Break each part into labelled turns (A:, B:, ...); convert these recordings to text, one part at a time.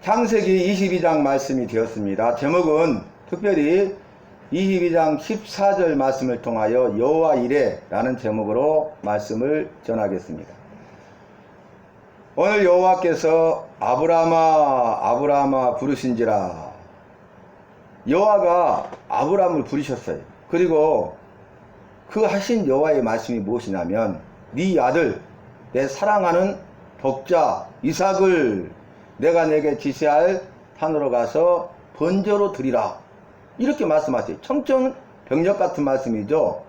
A: 창세기 22장 말씀이 되었습니다. 제목은 특별히 22장 14절 말씀을 통하여 여호와 이레라는 제목으로 말씀을 전하겠습니다. 오늘 여호와께서 아브라함아 아브라함아 부르신지라. 여호와가 아브라함을 부르셨어요. 그리고 그 하신 여호와의 말씀이 무엇이냐면 네 아들 내 사랑하는 독자 이삭을 내가 내게 지시할 산으로 가서 번제로 드리라. 이렇게 말씀하세요. 청천벽력 같은 말씀이죠.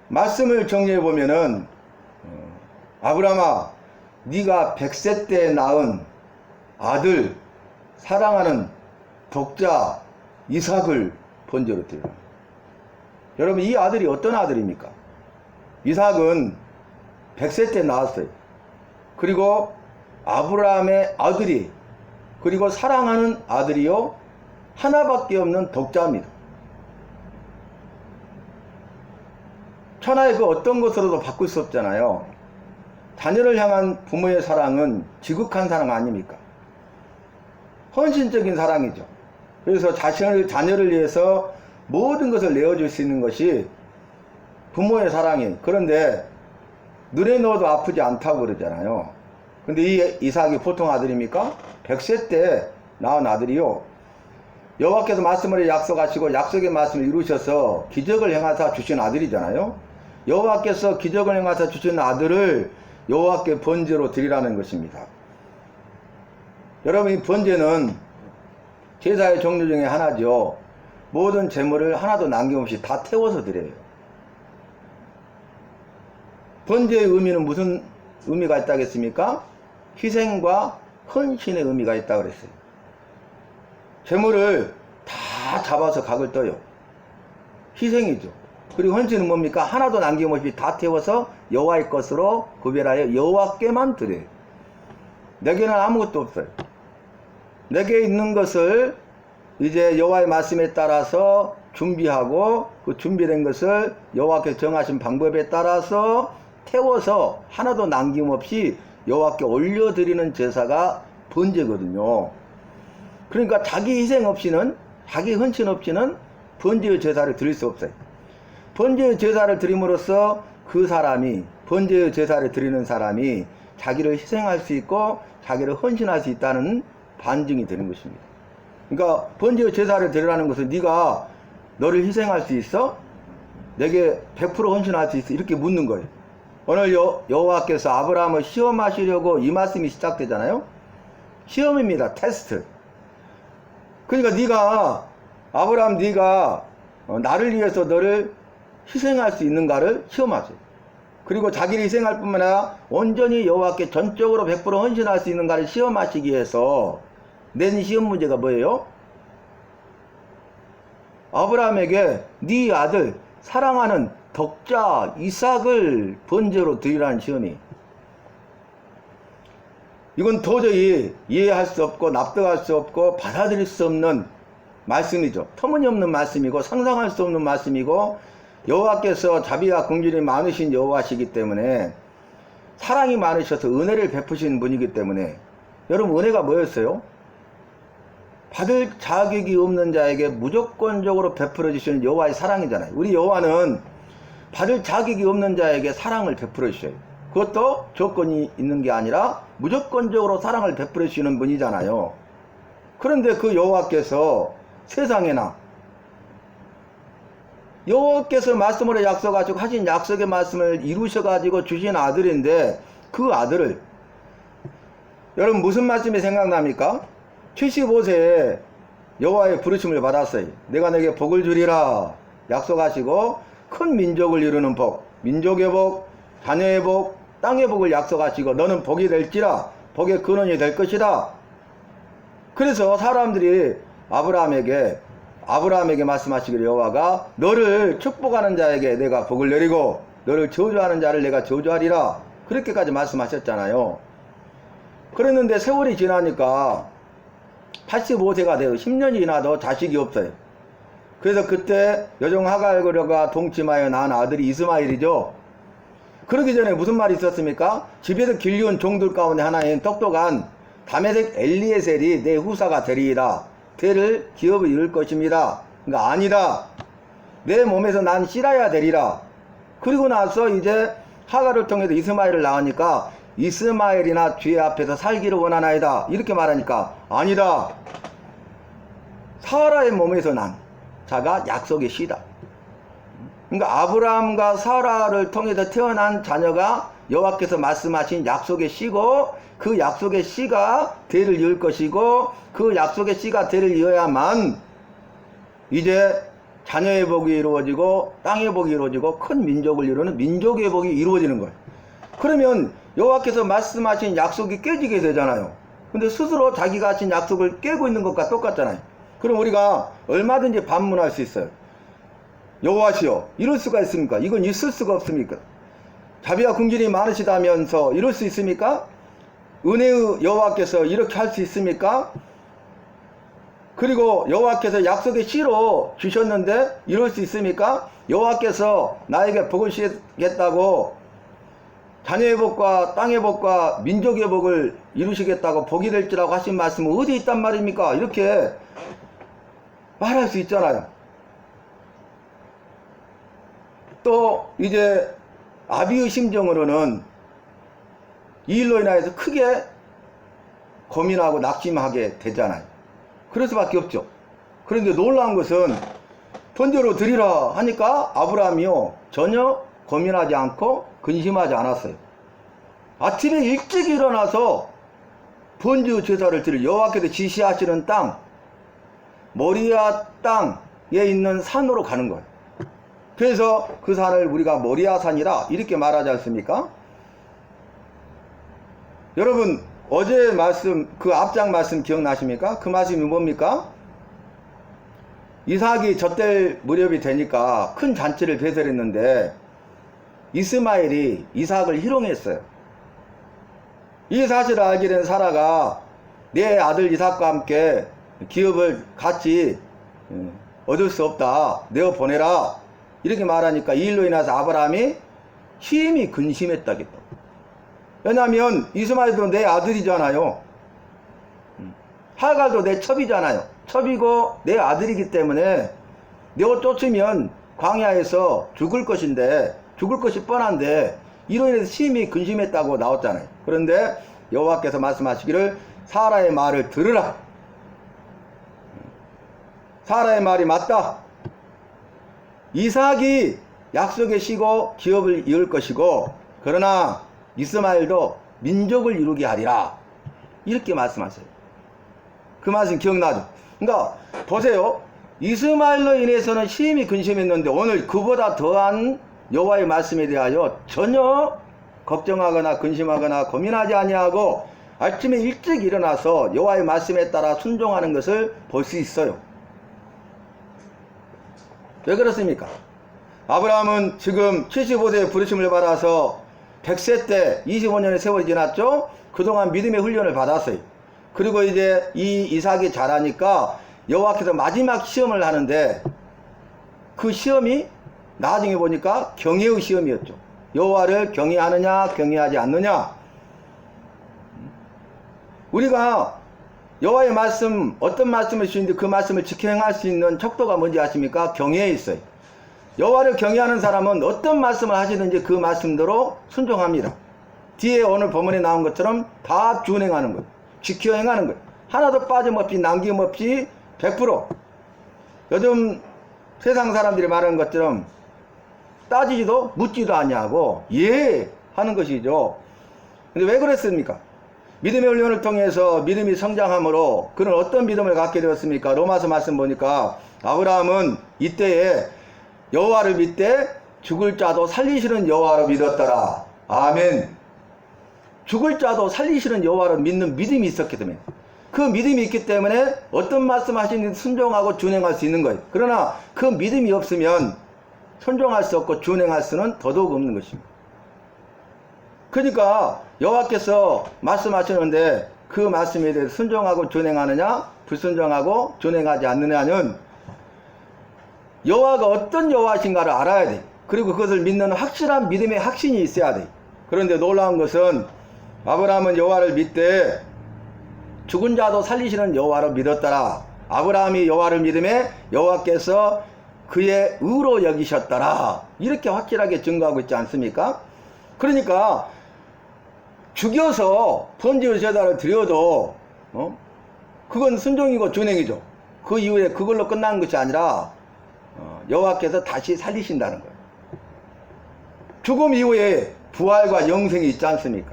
A: 말씀을 정리해 보면은 아브라함아 네가 100세 때 낳은 아들 사랑하는 독자 이삭을 번제로 드리라. 여러분 이 아들이 어떤 아들입니까? 이삭은 100세 때 낳았어요. 그리고 아브라함의 아들이 그리고 사랑하는 아들이요 하나밖에 없는 독자입니다. 천하의 그 어떤 것으로도 바꿀 수 없잖아요. 자녀를 향한 부모의 사랑은 지극한 사랑 아닙니까? 헌신적인 사랑이죠. 그래서 자녀를 위해서 모든 것을 내어줄 수 있는 것이 부모의 사랑이에요. 그런데 눈에 넣어도 아프지 않다고 그러잖아요. 근데 이 이삭이 보통 아들입니까? 100세 때 낳은 아들이요. 여호와께서 말씀을 약속하시고 약속의 말씀을 이루셔서 기적을 행하사 주신 아들이잖아요. 여호와께서 기적을 행하사 주신 아들을 여호와께 번제로 드리라는 것입니다. 여러분 이 번제는 제사의 종류 중에 하나죠. 모든 제물을 하나도 남김없이 다 태워서 드려요. 번제의 의미는 무슨 의미가 있다겠습니까? 희생과 헌신의 의미가 있다고 그랬어요. 제물을 다 잡아서 각을 떠요. 희생이죠. 그리고 헌신은 뭡니까? 하나도 남김없이 다 태워서 여호와의 것으로 구별하여 여호와께만 드려요. 내게는 아무것도 없어요. 내게 있는 것을 이제 여호와의 말씀에 따라서 준비하고 그 준비된 것을 여호와께서 정하신 방법에 따라서 태워서 하나도 남김없이 여호와께 올려드리는 제사가 번제거든요. 그러니까 자기 희생 없이는 자기 헌신 없이는 번제의 제사를 드릴 수 없어요. 번제의 제사를 드림으로써 그 사람이 번제의 제사를 드리는 사람이 자기를 희생할 수 있고 자기를 헌신할 수 있다는 반증이 되는 것입니다. 그러니까 번제의 제사를 드리라는 것은 네가 너를 희생할 수 있어? 내게 100% 헌신할 수 있어? 이렇게 묻는 거예요. 오늘 여호와께서 아브라함을 시험하시려고 이 말씀이 시작되잖아요. 시험입니다. 테스트. 그러니까 네가 아브라함 네가 나를 위해서 너를 희생할 수 있는가를 시험하세요. 그리고 자기를 희생할 뿐만 아니라 온전히 여호와께 전적으로 100% 헌신할 수 있는가를 시험하시기 위해서 낸 시험 문제가 뭐예요? 아브라함에게 네 아들 사랑하는 독자 이삭을 번제로 드리라는 시험이. 이건 도저히 이해할 수 없고 납득할 수 없고 받아들일 수 없는 말씀이죠. 터무니없는 말씀이고 상상할 수 없는 말씀이고 여호와께서 자비와 긍휼이 많으신 여호와시기 때문에 사랑이 많으셔서 은혜를 베푸신 분이기 때문에 여러분 은혜가 뭐였어요? 받을 자격이 없는 자에게 무조건적으로 베풀어 주시는 여호와의 사랑이잖아요. 우리 여호와는 받을 자격이 없는 자에게 사랑을 베풀어 주셔요. 그것도 조건이 있는 게 아니라 무조건적으로 사랑을 베풀어 주시는 분이잖아요. 그런데 그 여호와께서 세상에나 여호와께서 말씀으로 약속하시고 하신 약속의 말씀을 이루셔가지고 주신 아들인데 그 아들을 여러분 무슨 말씀이 생각납니까? 75세에 여호와의 부르심을 받았어요. 내가 내게 복을 주리라 약속하시고 큰 민족을 이루는 복, 민족의 복, 자녀의 복, 땅의 복을 약속하시고 너는 복이 될지라 복의 근원이 될 것이다. 그래서 사람들이 아브라함에게 말씀하시기를 여호와가 너를 축복하는 자에게 내가 복을 내리고 너를 저주하는 자를 내가 저주하리라 그렇게까지 말씀하셨잖아요. 그랬는데 세월이 지나니까 85세가 되어 10년이 지나도 자식이 없어요. 그래서 그때 여종 하갈과 동침하여 낳은 아들이 이스마엘이죠. 그러기 전에 무슨 말이 있었습니까? 집에서 길리온 종들 가운데 하나인 똑똑한 다메섹 엘리에셀이 내 후사가 되리이다. 대를 기업을 이룰 것입니다. 그러니까 아니다. 내 몸에서 난 씨라야 되리라. 그리고 나서 이제 하갈을 통해서 이스마엘을 낳으니까 이스마엘이나 죄 앞에서 살기를 원하나이다. 이렇게 말하니까 아니다. 사라의 몸에서 난 자가 약속의 씨다. 그러니까 아브라함과 사라를 통해서 태어난 자녀가 여호와께서 말씀하신 약속의 씨고, 그 약속의 씨가 대를 이을 것이고, 그 약속의 씨가 대를 이어야만 이제 자녀의 복이 이루어지고 땅의 복이 이루어지고 큰 민족을 이루는 민족의 복이 이루어지는 거예요. 그러면 여호와께서 말씀하신 약속이 깨지게 되잖아요. 근데 스스로 자기가 하신 약속을 깨고 있는 것과 똑같잖아요. 그럼 우리가 얼마든지 반문할 수 있어요. 여호와시여, 이럴 수가 있습니까? 이건 있을 수가 없습니까? 자비와 긍휼이 많으시다면서 이럴 수 있습니까? 은혜의 여호와께서 이렇게 할 수 있습니까? 그리고 여호와께서 약속의 씨로 주셨는데 이럴 수 있습니까? 여호와께서 나에게 복을 주시겠다고, 자녀의 복과 땅의 복과 민족의 복을 이루시겠다고 복이 될지라고 하신 말씀은 어디 있단 말입니까? 이렇게 말할 수 있잖아요. 또 이제 아비의 심정으로는 이 일로 인하여서 크게 고민하고 낙심하게 되잖아요. 그럴 수밖에 없죠. 그런데 놀라운 것은 번제로 드리라 하니까 아브라함이요 전혀 고민하지 않고 근심하지 않았어요. 아침에 일찍 일어나서 번제 제사를 드릴 여호와께서 지시하시는 땅, 모리아 땅에 있는 산으로 가는 거예요. 그래서 그 산을 우리가 모리아 산이라 이렇게 말하지 않습니까? 여러분 어제 말씀, 그 앞장 말씀 기억나십니까? 그 말씀이 뭡니까? 이삭이 젖될 무렵이 되니까 큰 잔치를 배설했는데 이스마엘이 이삭을 희롱했어요. 이 사실을 알게 된 사라가 내 아들 이삭과 함께 기업을 같이 얻을 수 없다, 내어 보내라 이렇게 말하니까 이 일로 인해서 아브라함이 심히 근심했다겠다. 왜냐하면 이스마엘도 내 아들이잖아요. 하갈도 내 첩이잖아요. 첩이고 내 아들이기 때문에 내가 쫓으면 광야에서 죽을 것인데, 죽을 것이 뻔한데 이로 인해서 심히 근심했다고 나왔잖아요. 그런데 여호와께서 말씀하시기를 사라의 말을 들으라. 사라의 말이 맞다. 이삭이 약속의 씨고 기업을 이을 것이고, 그러나 이스마엘도 민족을 이루게 하리라. 이렇게 말씀하세요. 그 말씀 기억나죠? 그러니까 보세요. 이스마엘로 인해서는 심히 근심했는데 오늘 그보다 더한 여호와의 말씀에 대하여 전혀 걱정하거나 근심하거나 고민하지 아니하고 아침에 일찍 일어나서 여호와의 말씀에 따라 순종하는 것을 볼 수 있어요. 왜 그렇습니까? 아브라함은 지금 75세에 부르심을 받아서 100세 때 25년의 세월이 지났죠? 그동안 믿음의 훈련을 받았어요. 그리고 이제 이 이삭이 자라니까 여호와께서 마지막 시험을 하는데 그 시험이 나중에 보니까 경외의 시험이었죠. 여호와를 경외하느냐 경외하지 않느냐. 우리가 여호와의 말씀, 어떤 말씀을 주시는데 그 말씀을 지켜 행할 수 있는 척도가 뭔지 아십니까? 경외에 있어요. 여호와를 경외하는 사람은 어떤 말씀을 하시든지 그 말씀대로 순종합니다. 뒤에 오늘 본문에 나온 것처럼 다 준행하는 거예요. 지켜 행하는 거예요. 하나도 빠짐없이 남김없이 100%. 요즘 세상 사람들이 말하는 것처럼 따지지도 묻지도 아니하고 예 하는 것이죠. 근데 왜 그랬습니까? 믿음의 훈련을 통해서 믿음이 성장함으로 그는 어떤 믿음을 갖게 되었습니까? 로마서 말씀 보니까 아브라함은 이때에 여호와를 믿되 죽을 자도 살리시는 여호와로 믿었더라. 아멘. 죽을 자도 살리시는 여호와를 믿는 믿음이 있었기 때문에, 그 믿음이 있기 때문에 어떤 말씀 하시는 순종하고 준행할 수 있는 거예요. 그러나 그 믿음이 없으면 순종할 수 없고 준행할 수는 더더욱 없는 것입니다. 그러니까 여호와께서 말씀하시는데 그 말씀에 대해서 순종하고 준행하느냐 불순종하고 준행하지 않느냐는 여호와가 어떤 여호와신가를 알아야 돼. 그리고 그것을 믿는 확실한 믿음의 확신이 있어야 돼. 그런데 놀라운 것은 아브라함은 여호와를 믿되 죽은 자도 살리시는 여호와를 믿었더라. 아브라함이 여호와를 믿음에 여호와께서 그의 의로 여기셨더라. 이렇게 확실하게 증거하고 있지 않습니까? 그러니까 죽여서 번제의 제사를 드려도 그건 순종이고 준행이죠. 그 이후에 그걸로 끝난 것이 아니라 여호와께서 다시 살리신다는 거예요. 죽음 이후에 부활과 영생이 있지 않습니까?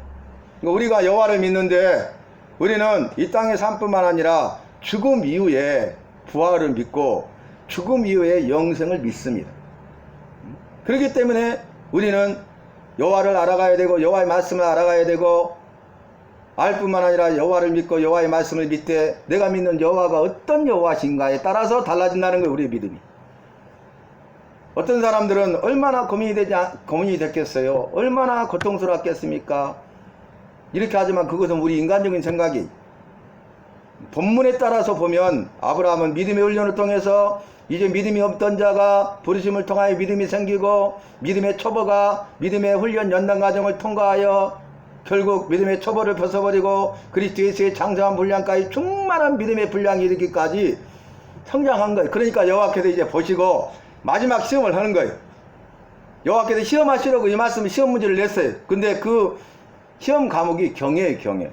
A: 우리가 여호와를 믿는데 우리는 이 땅의 삶뿐만 아니라 죽음 이후에 부활을 믿고 죽음 이후에 영생을 믿습니다. 그렇기 때문에 우리는 여호와를 알아가야 되고 여호와의 말씀을 알아가야 되고 알 뿐만 아니라 여호와를 믿고 여호와의 말씀을 믿되 내가 믿는 여호와가 어떤 여호와신가에 따라서 달라진다는 거예요. 우리의 믿음이. 어떤 사람들은 얼마나 고민이 됐겠어요. 얼마나 고통스러웠겠습니까? 이렇게 하지만 그것은 우리 인간적인 생각이, 본문에 따라서 보면 아브라함은 믿음의 훈련을 통해서 이제 믿음이 없던 자가 부르심을 통하여 믿음이 생기고 믿음의 초보가 믿음의 훈련 연단 과정을 통과하여 결국 믿음의 초보를 벗어버리고 그리스도 예수의 장성한 분량까지 충만한 믿음의 분량이 이르기까지 성장한 거예요. 그러니까 여호와께서 이제 보시고 마지막 시험을 하는 거예요. 여호와께서 시험하시려고 이 말씀 시험 문제를 냈어요. 근데 그 시험 과목이 경외예요. 경외.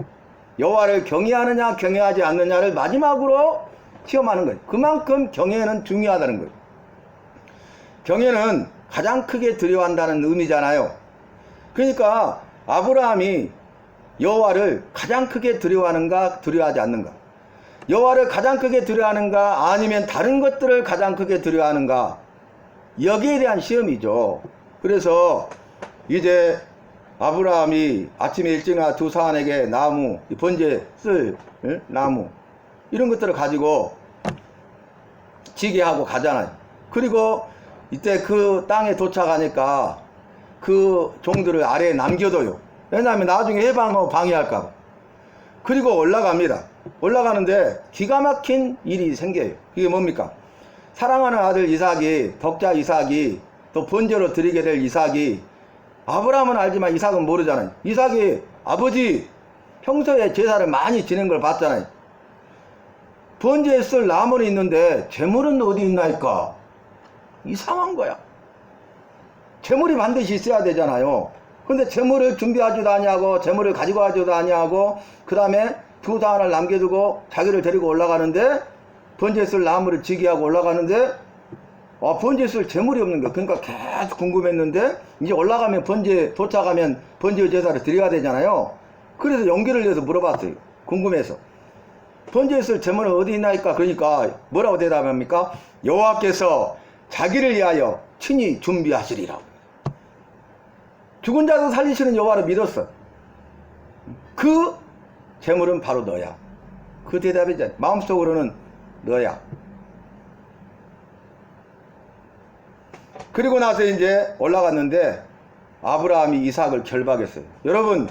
A: 여호와를 경외하느냐 경외하지 않느냐를 마지막으로 시험하는 거예요. 그만큼 경외는 중요하다는 거예요. 경외는 가장 크게 두려워한다는 의미잖아요. 그러니까 아브라함이 여호와를 가장 크게 두려워하는가 두려워하지 않는가, 여호와를 가장 크게 두려워하는가 아니면 다른 것들을 가장 크게 두려워하는가, 여기에 대한 시험이죠. 그래서 이제 아브라함이 아침에 일찍 나와 두 사람에게 나무, 번제 쓸 나무 이런 것들을 가지고 지게하고 가잖아요. 그리고 이때 그 땅에 도착하니까 그 종들을 아래에 남겨둬요. 왜냐하면 나중에 해방하고 방해할까 봐. 그리고 올라갑니다. 올라가는데 기가 막힌 일이 생겨요. 이게 뭡니까? 사랑하는 아들 이삭이, 독자 이삭이, 또 번제로 드리게 될 이삭이, 아브라함은 알지만 이삭은 모르잖아요. 이삭이 아버지 평소에 제사를 많이 지낸 걸 봤잖아요. 번제에 쓸 나무는 있는데 제물은 어디 있나이까? 이상한 거야. 제물이 반드시 있어야 되잖아요. 근데 제물을 준비하지도 아니하고 제물을 가지고 가지도 아니하고 그 다음에 두 사람을 남겨두고 자기를 데리고 올라가는데 번제에 쓸 나무를 지게하고 올라가는데 번제에 쓸 제물이 없는 거야. 그러니까 계속 궁금했는데 이제 올라가면 도착하면 번제 제사를 드려야 되잖아요. 그래서 용기를 내서 물어봤어요. 궁금해서. 번제에 쓸 제물은 어디 있나이까? 그러니까 뭐라고 대답합니까? 여호와께서 자기를 위하여 친히 준비하시리라. 죽은 자도 살리시는 여호와를 믿었어. 그 제물은 바로 너야. 그 대답이잖아. 마음속으로는 너야. 그리고 나서 이제 올라갔는데 아브라함이 이삭을 결박했어요. 여러분,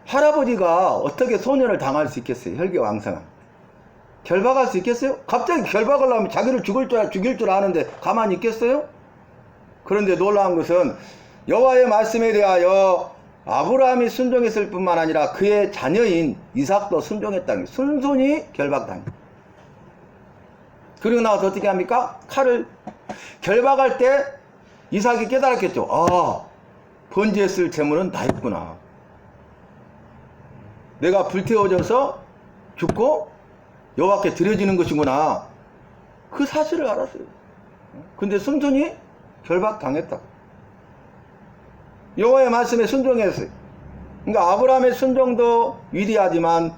A: 할아버지가 어떻게 소년을 당할 수 있겠어요? 혈기왕성한. 결박할 수 있겠어요? 갑자기 결박을 하면 자기를 죽일 줄 아는데 가만히 있겠어요? 그런데 놀라운 것은 여호와의 말씀에 대하여 아브라함이 순종했을 뿐만 아니라 그의 자녀인 이삭도 순종했다는 거예요. 순순히 결박당해요. 그리고 나서 어떻게 합니까? 칼을 결박할 때 이삭이 깨달았겠죠. 번제에 쓸 제물은 나 있구나. 내가 불태워져서 죽고 여호와께 드려지는 것이구나. 그 사실을 알았어요. 근데 순순히 결박당했다. 여호와의 말씀에 순종했어요. 그러니까 아브라함의 순종도 위대하지만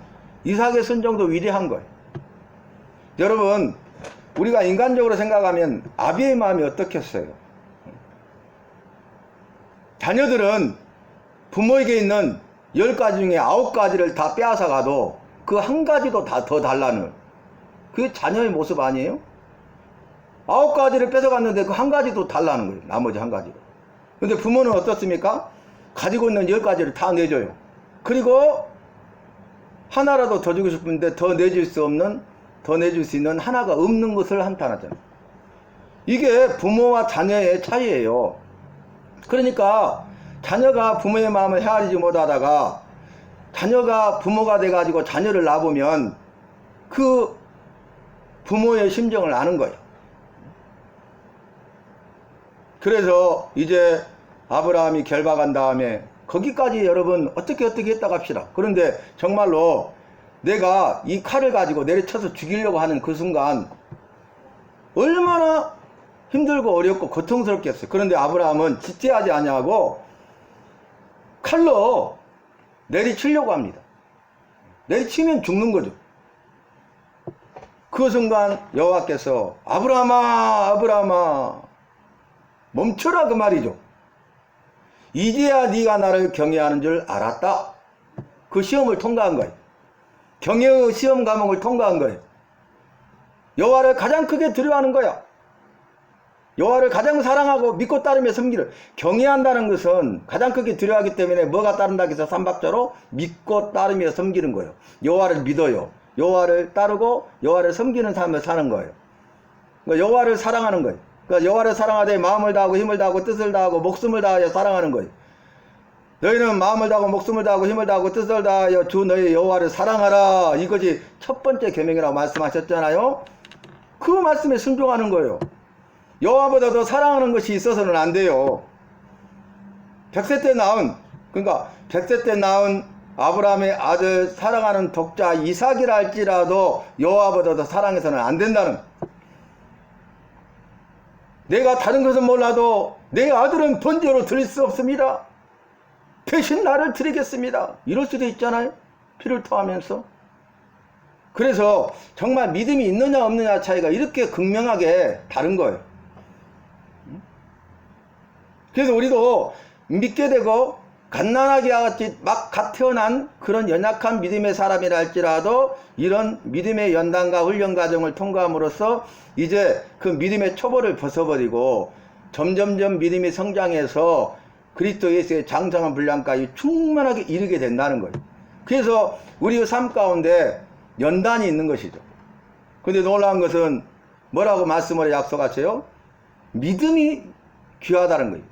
A: 이삭의 순종도 위대한 거예요. 여러분, 우리가 인간적으로 생각하면 아비의 마음이 어떻겠어요? 자녀들은 부모에게 있는 10가지 중에 9가지를 다 빼앗아 가도 그 한 가지도 다 더 달라는, 그게 자녀의 모습 아니에요? 9가지를 뺏어갔는데 그 한 가지도 달라는 거예요. 나머지 한 가지로. 근데 부모는 어떻습니까? 가지고 있는 10가지를 다 내줘요. 그리고 하나라도 더 주고 싶은데 더 내줄 수 있는 하나가 없는 것을 한탄하잖아요. 이게 부모와 자녀의 차이예요. 그러니까 자녀가 부모의 마음을 헤아리지 못하다가 자녀가 부모가 돼가지고 자녀를 낳아보면 그 부모의 심정을 아는 거예요. 그래서 이제 아브라함이 결박한 다음에 거기까지 여러분 어떻게 했다고 합시다. 그런데 정말로 내가 이 칼을 가지고 내려쳐서 죽이려고 하는 그 순간 얼마나 힘들고 어렵고 고통스럽겠어요. 그런데 아브라함은 지체하지 아니하고 칼로 내리치려고 합니다. 내리치면 죽는 거죠. 그 순간 여호와께서 아브라함아 아브라함아 멈춰라 그 말이죠. 이제야 네가 나를 경외하는 줄 알았다. 그 시험을 통과한 거예요. 경외의 시험 과목을 통과한 거예요. 여호와를 가장 크게 두려워하는 거야. 여호와를 가장 사랑하고 믿고 따르며 섬기를. 경외한다는 것은 가장 크게 두려워하기 때문에 뭐가 따른다 해서 삼박자로 믿고 따르며 섬기는 거예요. 여호와를 믿어요. 여호와를 따르고 여호와를 섬기는 삶을 사는 거예요. 그러니까 여호와를 사랑하는 거예요. 그러니까 여호와를 사랑하되 마음을 다하고 힘을 다하고 뜻을 다하고 목숨을 다하여 사랑하는 거예요. 너희는 마음을 다하고 목숨을 다하고 힘을 다하고 뜻을 다하여 주 너희 여호와를 사랑하라. 이것이 첫 번째 계명이라고 말씀하셨잖아요. 그 말씀에 순종하는 거예요. 여호와보다 더 사랑하는 것이 있어서는 안 돼요. 100세 때 낳은, 그러니까 100세 때 낳은 아브라함의 아들 사랑하는 독자 이삭이라 할지라도 여호와보다 더 사랑해서는 안 된다는. 내가 다른 것은 몰라도 내 아들은 번제로 드릴 수 없습니다. 대신 나를 드리겠습니다. 이럴 수도 있잖아요. 피를 토하면서. 그래서 정말 믿음이 있느냐 없느냐 차이가 이렇게 극명하게 다른 거예요. 그래서 우리도 믿게 되고 갓난아기와 같이 막 갓 태어난 그런 연약한 믿음의 사람이라 할지라도 이런 믿음의 연단과 훈련 과정을 통과함으로써 이제 그 믿음의 초보를 벗어버리고 점점점 믿음이 성장해서 그리스도 예수의 장성한 분량까지 충만하게 이르게 된다는 거예요. 그래서 우리의 삶 가운데 연단이 있는 것이죠. 근데 놀라운 것은 뭐라고 말씀을 약속하세요? 믿음이 귀하다는 거예요.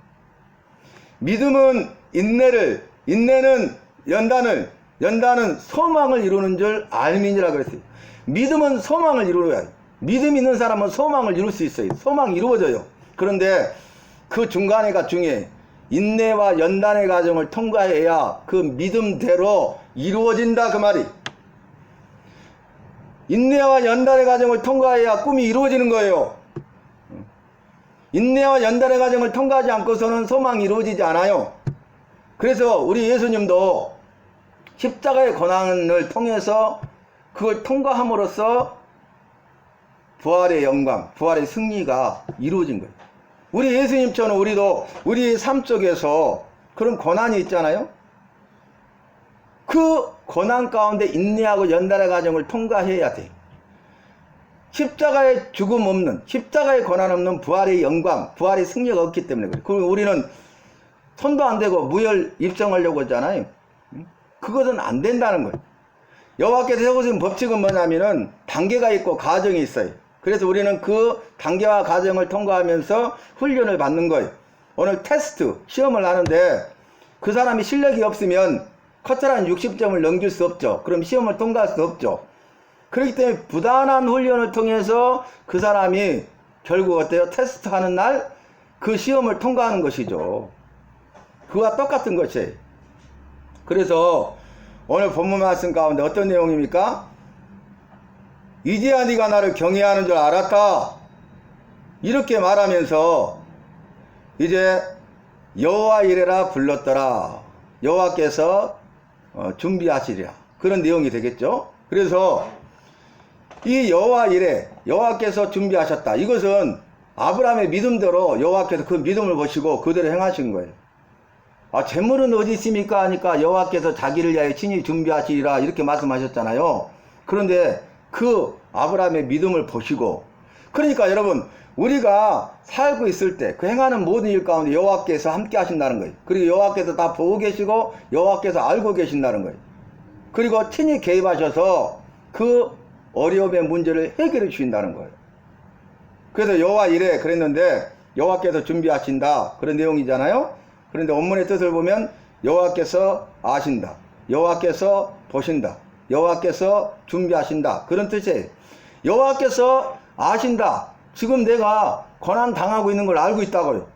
A: 믿음은 인내를, 인내는 연단을, 연단은 소망을 이루는 줄 알민이라 그랬어요. 믿음은 소망을 이루어야 해요. 믿음 있는 사람은 소망을 이룰 수 있어요. 소망이 이루어져요. 그런데 그 중간에가 중요해. 인내와 연단의 과정을 통과해야 그 믿음대로 이루어진다 그 말이. 인내와 연단의 과정을 통과해야 꿈이 이루어지는 거예요. 인내와 연단의 과정을 통과하지 않고서는 소망이 이루어지지 않아요. 그래서 우리 예수님도 십자가의 고난을 통해서 그걸 통과함으로써 부활의 영광, 부활의 승리가 이루어진 거예요. 우리 예수님처럼 우리도 우리 삶 속에서 그런 고난이 있잖아요. 그 고난 가운데 인내하고 연단의 과정을 통과해야 돼요. 십자가의 죽음 없는, 십자가의 고난 없는 부활의 영광, 부활의 승리가 없기 때문에 그래요. 그리고 우리는 손도 안 대고 무혈 입성하려고 하잖아요. 그것은 안 된다는 거예요. 여호와께서 세우신 법칙은 뭐냐면은 단계가 있고 과정이 있어요. 그래서 우리는 그 단계와 과정을 통과하면서 훈련을 받는 거예요. 오늘 테스트, 시험을 하는데 그 사람이 실력이 없으면 커트란 60점을 넘길 수 없죠. 그럼 시험을 통과할 수 없죠. 그렇기 때문에 부단한 훈련을 통해서 그 사람이 결국 어때요? 테스트 하는 날 그 시험을 통과하는 것이죠. 그와 똑같은 것이에요. 그래서 오늘 본문 말씀 가운데 어떤 내용입니까? 이제야 네가 나를 경외하는 줄 알았다. 이렇게 말하면서 이제 여호와 이레라 불렀더라. 여호와께서 준비하시리라. 그런 내용이 되겠죠. 그래서 이 여호와 이레, 여호와께서 준비하셨다. 이것은 아브라함의 믿음대로 여호와께서 그 믿음을 보시고 그대로 행하신 거예요. 아, 재물은 어디 있습니까? 하니까 여호와께서 자기를 위하여 친히 준비하시리라 이렇게 말씀하셨잖아요. 그런데 그 아브라함의 믿음을 보시고, 그러니까 여러분 우리가 살고 있을 때 그 행하는 모든 일 가운데 여호와께서 함께 하신다는 거예요. 그리고 여호와께서 다 보고 계시고 여호와께서 알고 계신다는 거예요. 그리고 친히 개입하셔서 그 어려움의 문제를 해결해 주신다는 거예요. 그래서 여호와 이레 그랬는데 여호와께서 준비하신다 그런 내용이잖아요. 그런데 원문의 뜻을 보면 여호와께서 아신다, 여호와께서 보신다, 여호와께서 준비하신다 그런 뜻이에요. 여호와께서 아신다. 지금 내가 고난 당하고 있는 걸 알고 있다고요.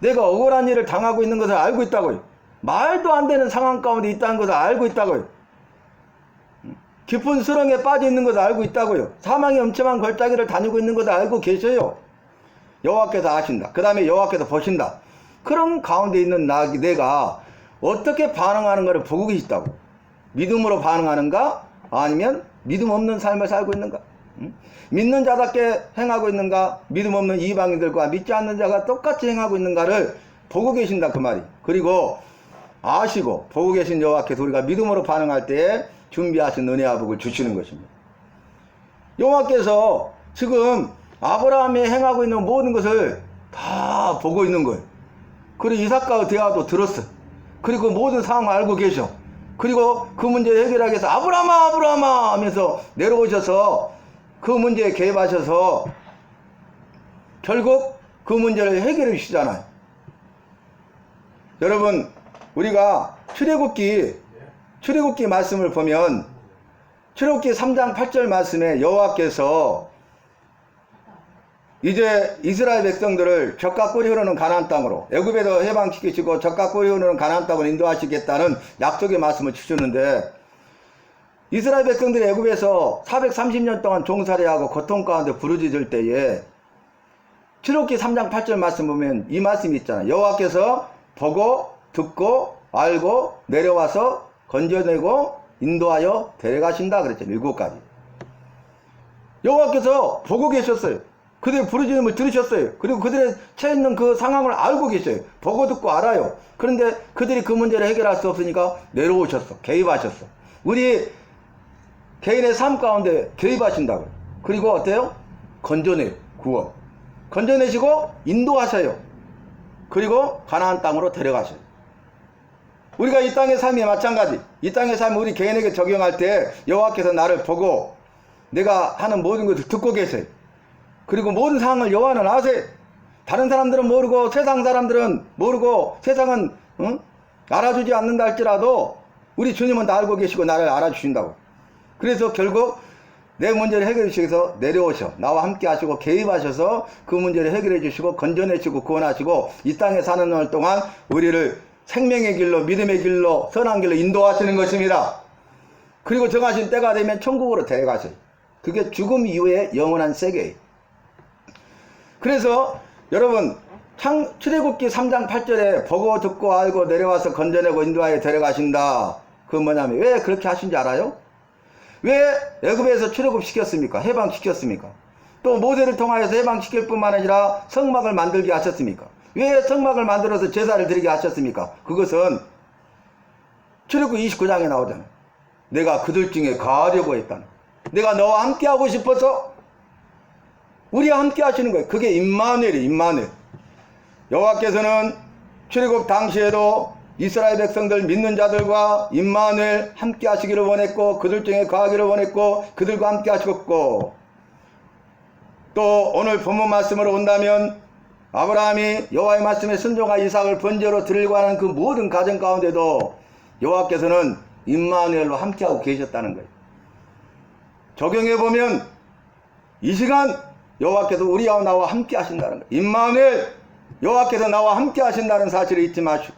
A: 내가 억울한 일을 당하고 있는 것을 알고 있다고요. 말도 안 되는 상황 가운데 있다는 것을 알고 있다고요. 깊은 수렁에 빠져 있는 것을 알고 있다고요. 사망의 엄청난 골짜기를 다니고 있는 것을 알고 계셔요. 여호와께서 아신다. 그 다음에 여호와께서 보신다. 그런 가운데 있는 내가 어떻게 반응하는 것을 보고 계시다고. 믿음으로 반응하는가? 아니면 믿음 없는 삶을 살고 있는가? 믿는 자답게 행하고 있는가? 믿음 없는 이방인들과 믿지 않는 자가 똑같이 행하고 있는가를 보고 계신다 그 말이. 그리고 아시고 보고 계신 여호와께서 우리가 믿음으로 반응할 때에 준비하신 은혜와 복을 주시는 것입니다. 여호와께서 지금 아브라함이 행하고 있는 모든 것을 다 보고 있는 거예요. 그리고 이삭과의 대화도 들었어요. 그리고 모든 상황을 알고 계셔. 그리고 그 문제를 해결하기 위해서 아브라함아 아브라함아 하면서 내려오셔서 그 문제에 개입하셔서 결국 그 문제를 해결해 주시잖아요. 여러분, 우리가 출애굽기 말씀을 보면 출애굽기 3장 8절 말씀에 여호와께서 이제 이스라엘 백성들을 젖과 꿀이 흐르는 가나안 땅으로, 애굽에서 해방시키시고 젖과 꿀이 흐르는 가나안 땅으로 인도하시겠다는 약속의 말씀을 주시는데, 이스라엘 백성들이 애굽에서 430년 동안 종살이하고 고통 가운데 부르짖을 때에 출애굽기 3장 8절 말씀 보면 이 말씀이 있잖아요. 여호와께서 보고 듣고 알고 내려와서 건져내고 인도하여 데려가신다 그랬죠. 7가지. 여호와께서 보고 계셨어요. 그들의 부르짖음을 들으셨어요. 그리고 그들의 처해 있는 그 상황을 알고 계셔요. 보고 듣고 알아요. 그런데 그들이 그 문제를 해결할 수 없으니까 내려오셨어. 개입하셨어. 우리 개인의 삶 가운데 개입하신다고요. 그리고 어때요? 건져내요. 구원. 건져내시고 인도하셔요. 그리고 가나안 땅으로 데려가셔요. 우리가 이 땅의 삶이 마찬가지. 이 땅의 삶을 우리 개인에게 적용할 때 여호와께서 나를 보고 내가 하는 모든 것을 듣고 계세요. 그리고 모든 상황을 여호와는 아세요. 다른 사람들은 모르고 세상 사람들은 모르고 세상은 알아주지 않는다 할지라도 우리 주님은 다 알고 계시고 나를 알아주신다고. 그래서 결국 내 문제를 해결해 주시면서 내려오셔 나와 함께 하시고 개입하셔서 그 문제를 해결해 주시고 건져내시고 구원하시고 이 땅에 사는 날 동안 우리를 생명의 길로 믿음의 길로 선한 길로 인도하시는 것입니다. 그리고 정하신 때가 되면 천국으로 데려가셔요. 그게 죽음 이후의 영원한 세계예요. 그래서 여러분 출애굽기 3장 8절에 보고 듣고 알고 내려와서 건져내고 인도하여 데려가신다. 그건 뭐냐면 왜 그렇게 하신지 알아요? 왜 애굽에서 출애굽시켰습니까? 해방시켰습니까? 또 모세를 통하여서 해방시킬 뿐만 아니라 성막을 만들게 하셨습니까? 왜 성막을 만들어서 제사를 드리게 하셨습니까? 그것은 출애굽 29장에 나오잖아요. 내가 그들 중에 거하려고 했다는, 내가 너와 함께 하고 싶어서 우리와 함께 하시는 거예요. 그게 임마누엘이에요. 임마누엘. 여호와께서는 출애굽 당시에도 이스라엘 백성들 믿는 자들과 임마누엘 함께 하시기를 원했고 그들 중에 거하기를 원했고 그들과 함께 하셨고, 또 오늘 본문 말씀으로 온다면 아브라함이 여호와의 말씀에 순종하여 이삭을 번제로 드리려고 하는 그 모든 가정 가운데도 여호와께서는 임마누엘로 함께하고 계셨다는 거예요. 적용해보면 이 시간 여호와께서 우리와 나와 함께 하신다는 거예요. 임마누엘, 여호와께서 나와 함께 하신다는 사실을 잊지 마시고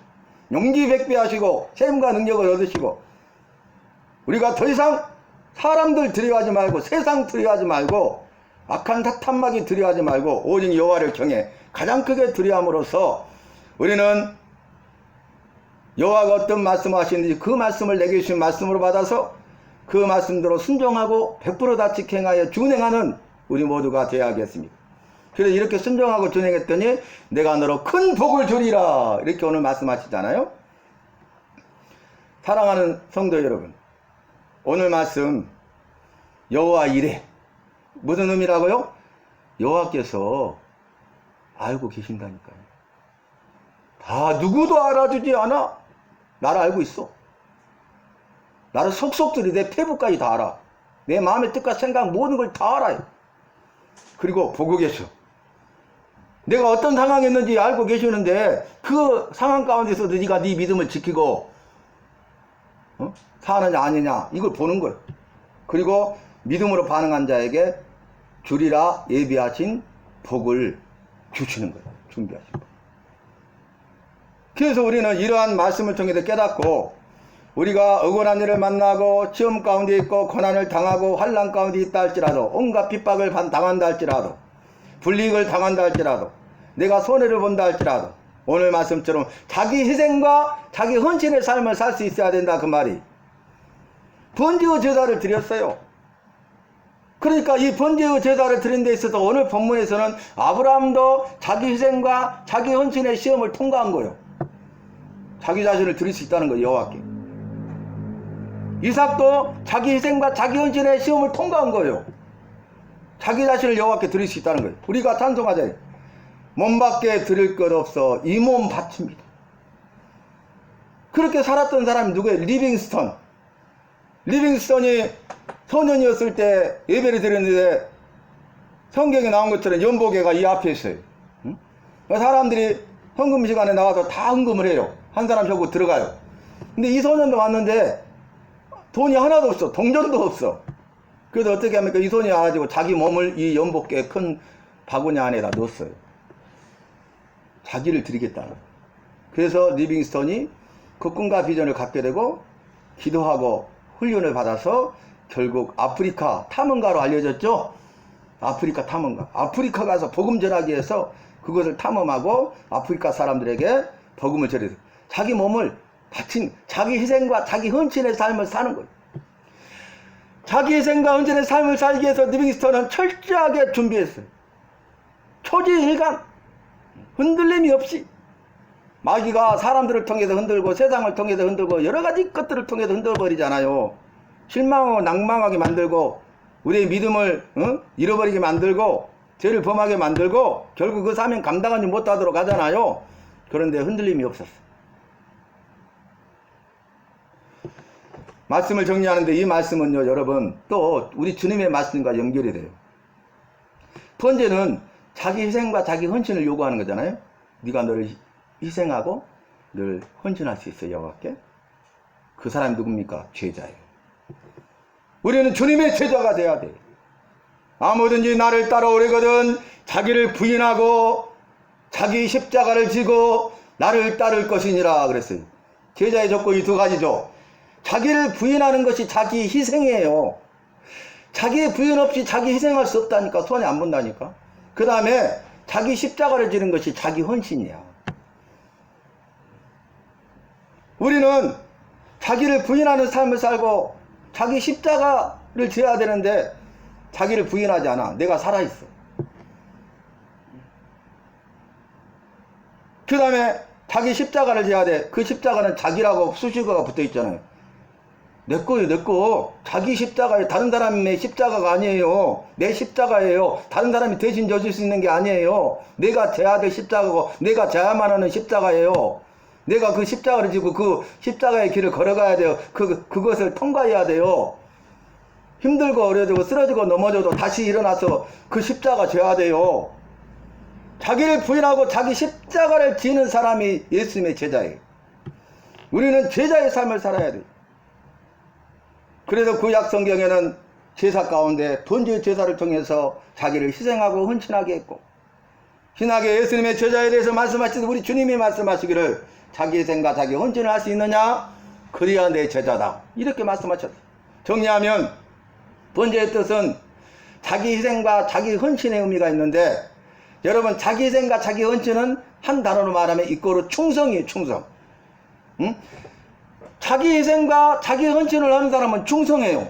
A: 용기 백배하시고 셈과 능력을 얻으시고 우리가 더 이상 사람들 두려워하지 말고 세상 두려워하지 말고 악한 탓한마디 두려워하지 말고 오직 여호와를 경외 가장 크게 두려움으로써 우리는 여호와가 어떤 말씀을 하시는지 그 말씀을 내게 주신 말씀으로 받아서 그 말씀대로 순종하고 100% 다 직행하여 준행하는 우리 모두가 되어야겠습니다. 그래서 이렇게 순종하고 준행했더니 내가 너로 큰 복을 주리라 이렇게 오늘 말씀하시잖아요. 사랑하는 성도 여러분, 오늘 말씀 여호와 이레 무슨 의미라고요? 여호와께서 알고 계신다니까요. 다 누구도 알아주지 않아. 나를 알고 있어. 나를 속속들이 내 폐부까지 다 알아. 내 마음의 뜻과 생각 모든 걸 다 알아요. 그리고 보고 계셔. 내가 어떤 상황이 있는지 알고 계시는데 그 상황 가운데서도 네가 네 믿음을 지키고 사느냐 아니냐 이걸 보는 거예요. 그리고 믿음으로 반응한 자에게 주리라 예비하신 복을 주시는 거예요. 준비하신 복. 그래서 우리는 이러한 말씀을 통해서 깨닫고 우리가 억울한 일을 만나고 시험 가운데 있고 고난을 당하고 환난 가운데 있다 할지라도 온갖 핍박을 당한다 할지라도 불이익을 당한다 할지라도 내가 손해를 본다 할지라도 오늘 말씀처럼 자기 희생과 자기 헌신의 삶을 살 수 있어야 된다 그 말이. 번제의 제사를 드렸어요. 그러니까 이 번제의 제사를 드린 데 있어서 오늘 본문에서는 아브라함도 자기 희생과 자기 헌신의 시험을 통과한 거예요. 자기 자신을 드릴 수 있다는 거예요. 여호와께. 이삭도 자기 희생과 자기 헌신의 시험을 통과한 거예요. 자기 자신을 여호와께 드릴 수 있다는 거예요. 우리가 찬송하자. 몸밖에 드릴 것 없어 이 몸 바칩니다. 그렇게 살았던 사람이 누구예요? 리빙스턴. 리빙스턴이 소년이었을 때 예배를 드렸는데 성경에 나온 것처럼 연보계가 이 앞에 있어요. 응? 사람들이 헌금 시간에 나와서 다 헌금을 해요. 한 사람 저고 들어가요. 근데 이 소년도 왔는데 돈이 하나도 없어. 동전도 없어. 그래서 어떻게 합니까? 이 손이 와가지고 자기 몸을 이 연복계 큰 바구니 안에다 넣었어요. 자기를 드리겠다는 거예요. 그래서 리빙스턴이 그 꿈과 비전을 갖게 되고 기도하고 훈련을 받아서 결국 아프리카 탐험가로 알려졌죠. 아프리카 탐험가. 아프리카 가서 복음 전하기 위해서 그것을 탐험하고 아프리카 사람들에게 복음을 전해서 자기 몸을 바친 자기 희생과 자기 헌신의 삶을 사는 거예요. 자기 희생과 헌신의 삶을 살기 위해서 리빙스턴은 철저하게 준비했어요. 초지일관 흔들림이 없이 마귀가 사람들을 통해서 흔들고 세상을 통해서 흔들고 여러가지 것들을 통해서 흔들어버리잖아요. 실망하고 낭망하게 만들고 우리의 믿음을 잃어버리게 만들고 죄를 범하게 만들고 결국 그 사명 감당하지 못하도록 하잖아요. 그런데 흔들림이 없었어요. 말씀을 정리하는데 이 말씀은요 여러분 또 우리 주님의 말씀과 연결이 돼요. 번제는 자기 희생과 자기 헌신을 요구하는 거잖아요. 네가 너를 희생하고 늘 헌신할 수 있어요. 여호와께. 그 사람이 누굽니까? 제자예요. 우리는 주님의 제자가 돼야 돼. 아무든지 나를 따라오려거든 자기를 부인하고 자기 십자가를 지고 나를 따를 것이니라 그랬어요. 제자의 조건이 두 가지죠. 자기를 부인하는 것이 자기 희생이에요. 자기의 부인 없이 자기 희생할 수 없다니까. 손에 안 본다니까. 그 다음에 자기 십자가를 지는 것이 자기 헌신이야. 우리는 자기를 부인하는 삶을 살고 자기 십자가를 져야 되는데 자기를 부인하지 않아. 내가 살아있어. 그 다음에 자기 십자가를 져야 돼. 그 십자가는 자기라고 수식어가 붙어 있잖아요. 내 거예요, 내 거. 자기 십자가예요. 다른 사람의 십자가가 아니에요. 내 십자가예요. 다른 사람이 대신 져줄 수 있는 게 아니에요. 내가 져야 될 십자가고 내가 져야만 하는 십자가예요. 내가 그 십자가를 지고 그 십자가의 길을 걸어가야 돼요. 그것을 통과해야 돼요. 힘들고 어려지고 쓰러지고 넘어져도 다시 일어나서 그 십자가 져야 돼요. 자기를 부인하고 자기 십자가를 지는 사람이 예수님의 제자예요. 우리는 제자의 삶을 살아야 돼요. 그래서 구약 성경에는 제사 가운데 번제의 제사를 통해서 자기를 희생하고 헌신하게 했고 신학의 예수님의 제자에 대해서 말씀하시듯 우리 주님이 말씀하시기를 자기 희생과 자기 헌신을 할 수 있느냐? 그래야 내 제자다. 이렇게 말씀하셨어요. 정리하면 번제의 뜻은 자기 희생과 자기 헌신의 의미가 있는데 여러분 자기 희생과 자기 헌신은 한 단어로 말하면 이꼬르 충성이에요. 충성. 응? 자기 희생과 자기 헌신을 하는 사람은 충성해요.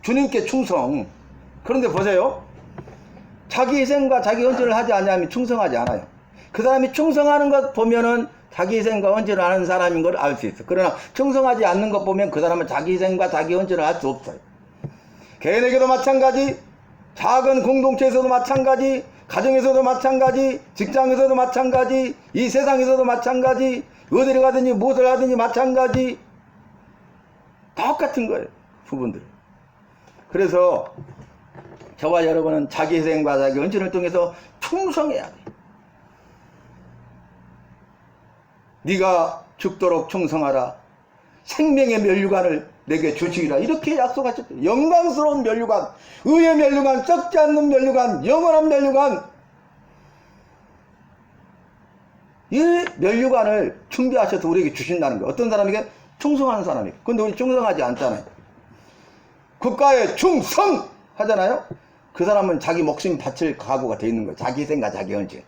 A: 주님께 충성. 그런데 보세요. 자기 희생과 자기 헌신을 하지 않으면 충성하지 않아요. 그 사람이 충성하는 것 보면은 자기 희생과 헌신을 하는 사람인 걸 알 수 있어. 그러나 충성하지 않는 것 보면 그 사람은 자기 희생과 자기 헌신을 할 수 없어요. 개인에게도 마찬가지, 작은 공동체에서도 마찬가지, 가정에서도 마찬가지, 직장에서도 마찬가지, 이 세상에서도 마찬가지, 어디를 가든지 무엇을 하든지 마찬가지. 똑같은 거예요. 부분들. 그래서 저와 여러분은 자기 희생과 자기 헌신을 통해서 충성해야 돼. 네가 죽도록 충성하라. 생명의 면류관을 내게 주시리라. 이렇게 약속하셨어요. 영광스러운 면류관, 의의 면류관, 썩지 않는 면류관, 영원한 면류관. 이 면류관을 준비하셔서 우리에게 주신다는 거예요. 어떤 사람에게? 충성하는 사람에게. 근데 우리 충성하지 않잖아요. 국가에 충성하잖아요. 그 사람은 자기 목숨 바칠 각오가 돼 있는 거예요. 자기 생각, 자기 헌신.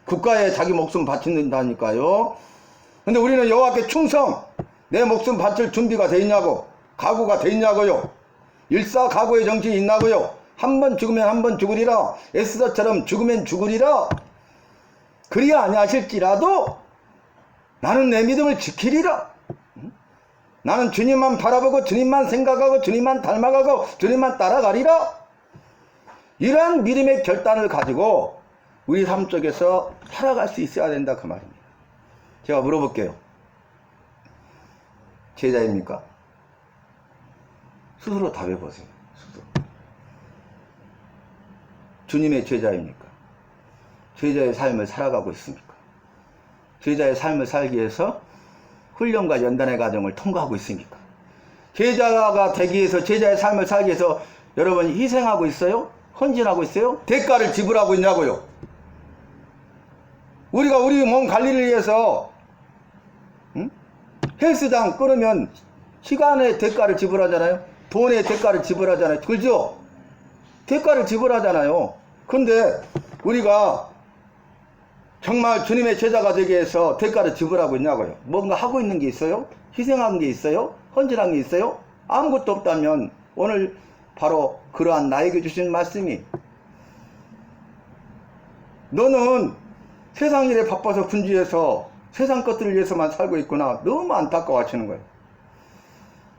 A: 국가에 자기 목숨 바친다니까요. 근데 우리는 여호와께 충성, 내 목숨 바칠 준비가 돼 있냐고, 각오가 돼 있냐고요. 일사각오의 정신이 있나고요. 한 번 죽으면 한 번 죽으리라. 에스더처럼 죽으면 죽으리라. 그리야 아니하실지라도 나는 내 믿음을 지키리라. 나는 주님만 바라보고 주님만 생각하고 주님만 닮아가고 주님만 따라가리라. 이러한 믿음의 결단을 가지고 우리 삶 속에서 살아갈 수 있어야 된다 그 말입니다. 제가 물어볼게요. 제자입니까? 스스로 답해보세요. 스스로. 주님의 제자입니까? 제자의 삶을 살아가고 있습니까? 제자의 삶을 살기 위해서 훈련과 연단의 과정을 통과하고 있습니까? 제자가 되기 위해서, 제자의 삶을 살기 위해서 여러분 희생하고 있어요? 헌신하고 있어요? 대가를 지불하고 있냐고요? 우리가 우리 몸 관리를 위해서 헬스장 끊으면 시간의 대가를 지불하잖아요. 돈의 대가를 지불하잖아요. 그죠? 대가를 지불하잖아요. 근데 우리가 정말 주님의 제자가 되기 위해서 대가를 지불하고 있냐고요. 뭔가 하고 있는 게 있어요? 희생한 게 있어요? 헌신한 게 있어요? 아무것도 없다면 오늘 바로 그러한 나에게 주신 말씀이, 너는 세상 일에 바빠서 분주해서 세상 것들을 위해서만 살고 있구나. 너무 안타까워 하시는 거예요.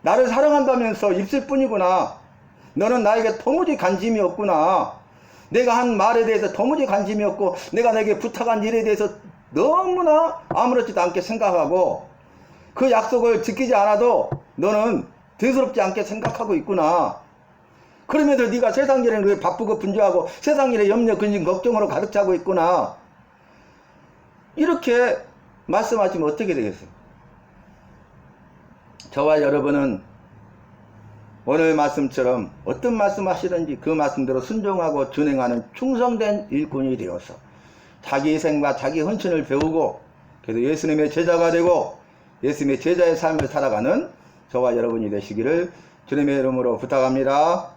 A: 나를 사랑한다면서 입술 뿐이구나. 너는 나에게 도무지 관심이 없구나. 내가 한 말에 대해서 도무지 관심이 없고 내가 내게 부탁한 일에 대해서 너무나 아무렇지도 않게 생각하고 그 약속을 지키지 않아도 너는 대수롭지 않게 생각하고 있구나. 그러면서 네가 세상 일에 왜 바쁘고 분주하고 세상 일에 염려, 근심, 걱정으로 가득 차고 있구나. 이렇게 말씀하시면 어떻게 되겠어요? 저와 여러분은 오늘 말씀처럼 어떤 말씀 하시든지 그 말씀대로 순종하고 준행하는 충성된 일꾼이 되어서 자기 희생과 자기 헌신을 배우고 그래서 예수님의 제자가 되고 예수님의 제자의 삶을 살아가는 저와 여러분이 되시기를 주님의 이름으로 부탁합니다.